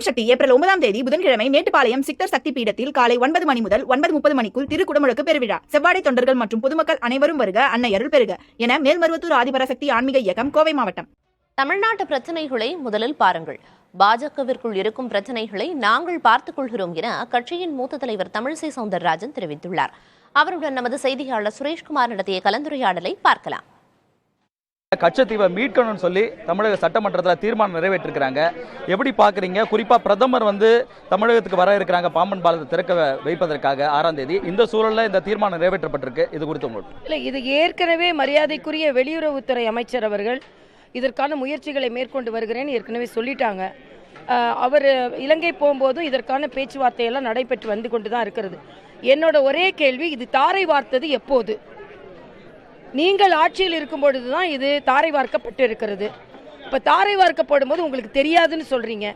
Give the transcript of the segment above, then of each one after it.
சக்தி April 9ஆம் தேதி புதன்கிழமை மேட்டுப்பாளையம் சித்தர் சக்தி பீடத்தில் காலை 9 மணி முதல் 9:30 மணிக்குள் திருக்குடமுழுக்கு பெருவிழா. செவ்வாடை தொண்டர்கள் மற்றும் பொதுமக்கள் அனைவரும் வருக, அன்னை அருள் பெறுக என மேல்மருவத்தூர் ஆதிபராசக்தி ஆன்மீக இயக்கம் கோவை மாவட்டம். தமிழ்நாட்டு பிரச்சனைகளை முதலில் பாருங்கள். பாஜகவிற்குள் இருக்கும் பிரச்சனைகளை நாங்கள் பார்த்துக் கொள்கிறோம் என அக்கட்சியின் மூத்த தலைவர் தமிழிசை சவுந்தரராஜன் தெரிவித்துள்ளார். அவருடன் நமது செய்தியாளர் சுரேஷ்குமார் நடத்திய கலந்துரையாடலை பார்க்கலாம். கச்சத்தீவை மீட்கணும்னு சொல்லி தமிழக சட்டமன்றத்தில் தீர்மானம் நிறைவேற்றிருக்கிறாங்க. எப்படி பார்க்குறீங்க? குறிப்பாக பிரதமர் தமிழகத்துக்கு வர இருக்கிறாங்க பாம்பன் பாலத்தை திறக்க வைப்பதற்காக 6ஆம் தேதி. இந்த சூழலில் இந்த தீர்மானம் நிறைவேற்றப்பட்டிருக்கு. இது குறித்து உங்களுக்கு இல்லை, இது ஏற்கனவே மரியாதைக்குரிய வெளியுறவுத்துறை அமைச்சர் அவர்கள் இதற்கான முயற்சிகளை மேற்கொண்டு வருகிறேன்னு ஏற்கனவே சொல்லிட்டாங்க. அவர் இலங்கை போகும்போதும் இதற்கான பேச்சுவார்த்தையெல்லாம் நடைபெற்று வந்து கொண்டு தான் இருக்கிறது. என்னோட ஒரே கேள்வி, இது தாரை வார்த்தது எப்போது? நீங்கள் ஆட்சியில் இருக்கும் பொழுதுதான் இது தாரை வார்க்கப்பட்டு இருக்கிறது. இப்போ தாரை வார்க்கப்படும் போது உங்களுக்கு தெரியாதுன்னு சொல்றீங்க.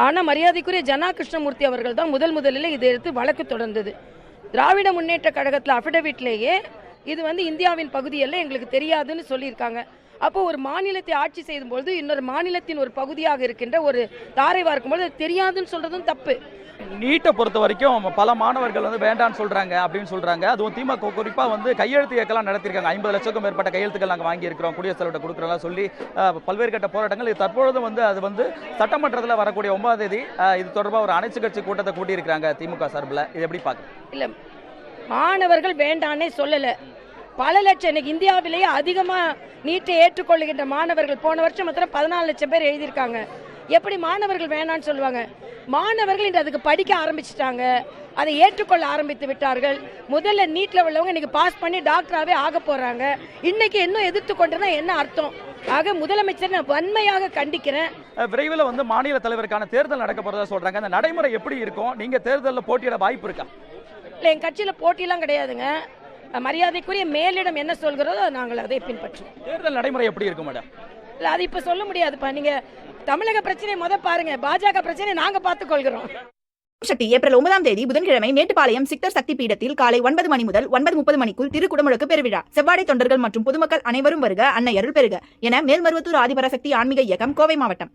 ஆனால் மரியாதைக்குரிய ஜனா கிருஷ்ணமூர்த்தி அவர்கள் தான் முதலில் இதை எடுத்து வழக்கு தொடர்ந்தது. திராவிட முன்னேற்ற கழகத்தில் அஃபிடவிட்லேயே இது இந்தியாவின் பகுதியெல்லாம் எங்களுக்கு தெரியாதுன்னு சொல்லியிருக்காங்க. அப்போ ஒரு மாநிலத்தை ஆட்சி செய்யும்பொழுது இன்னொரு மாநிலத்தின் ஒரு பகுதியாக இருக்கின்ற ஒரு தாரை வார்க்கும்போது அது தெரியாதுன்னு சொல்றதும் தப்பு. நீட்டை பொறுத்த வரைக்கும் பல மாணவர்கள் வேண்டான்னு சொல்றாங்க அப்படின்னு சொல்றாங்க. அதுவும் திமுக குறிப்பா கையெழுத்து இயக்கலாம் நடத்திருக்காங்க. 50 லட்சத்துக்கும் மேற்பட்ட கையெழுத்துக்கள் நாங்கள் வாங்கி இருக்கிறோம், குடியரசுத் தலைவர்கிட்ட கொடுக்குறோம் சொல்லி பல்வேறு கட்ட போராட்டங்கள். இது தற்பொழுது அது சட்டமன்றத்தில் வரக்கூடிய 9ஆம் தேதி இது தொடர்பாக ஒரு அனைத்து கட்சி கூட்டத்தை கூட்டியிருக்கிறாங்க திமுக சார்பில். இது எப்படி பார்க்க? இல்லை, மாணவர்கள் வேண்டான்னே சொல்லலை. பல லட்சம், இன்னைக்கு இந்தியாவிலேயே அதிகமாக நீட்டை ஏற்றுக்கொள்ளுகின்ற மாணவர்கள் போன வருஷம் மாத்திரம் 14 லட்சம் பேர் எழுதியிருக்காங்க. எப்படி மாணவர்கள் வேணான்னு சொல்லுவாங்க? மாணவர்கள் இன்று அதுக்கு படிக்க ஆரம்பிச்சிட்டாங்க, அதை ஏற்றுக்கொள்ள ஆரம்பித்து விட்டார்கள். முதல்ல நீட்டில் உள்ளவங்க இன்னைக்கு பாஸ் பண்ணி டாக்டராகவே ஆக போறாங்க. இன்னைக்கு இன்னும் எதிர்த்து கொண்டுதான் என்ன அர்த்தம்? ஆக முதலமைச்சர் நான் வன்மையாக கண்டிக்கிறேன். விரைவில் மாநில தலைவருக்கான தேர்தல் நடக்க போறதா சொல்றாங்க. அந்த நடைமுறை எப்படி இருக்கும்? நீங்க தேர்தலில் போட்டியிட வாய்ப்பு இருக்கா? இல்லை, என் கட்சியில் போட்டியெல்லாம் கிடையாதுங்க. மரியாதைக்குரிய மேலிடம் என்ன சொல்கிறதோ நாங்கள் அதை பின்பற்றுவோம். தேர்தல் நடைமுறை எப்படி இருக்கும் மேடம்? இல்லை, அது இப்போ சொல்ல முடியாதுப்பா. நீங்க தமிழக பிரச்சனை பாருங்க, பாஜக பிரச்சனை நாங்க பார்த்துக் கொள்கிறோம். சக்தி ஏப்ரல் 9ஆம் தேதி புதன்கிழமை மேட்டுப்பாளையம் சித்தர் சக்தி பீடத்தில் காலை 9 மணி முதல் 9:30 மணிக்குள் திருக்குடமுழுக்கு பெருவிழா. செவ்வாடை தொண்டர்கள் மற்றும் பொதுமக்கள் அனைவரும் வருக, அன்னை அருள் பெறுக என மேல்மருவத்தூர் ஆதிபராசக்தி ஆன்மீக இயக்கம் கோவை மாவட்டம்.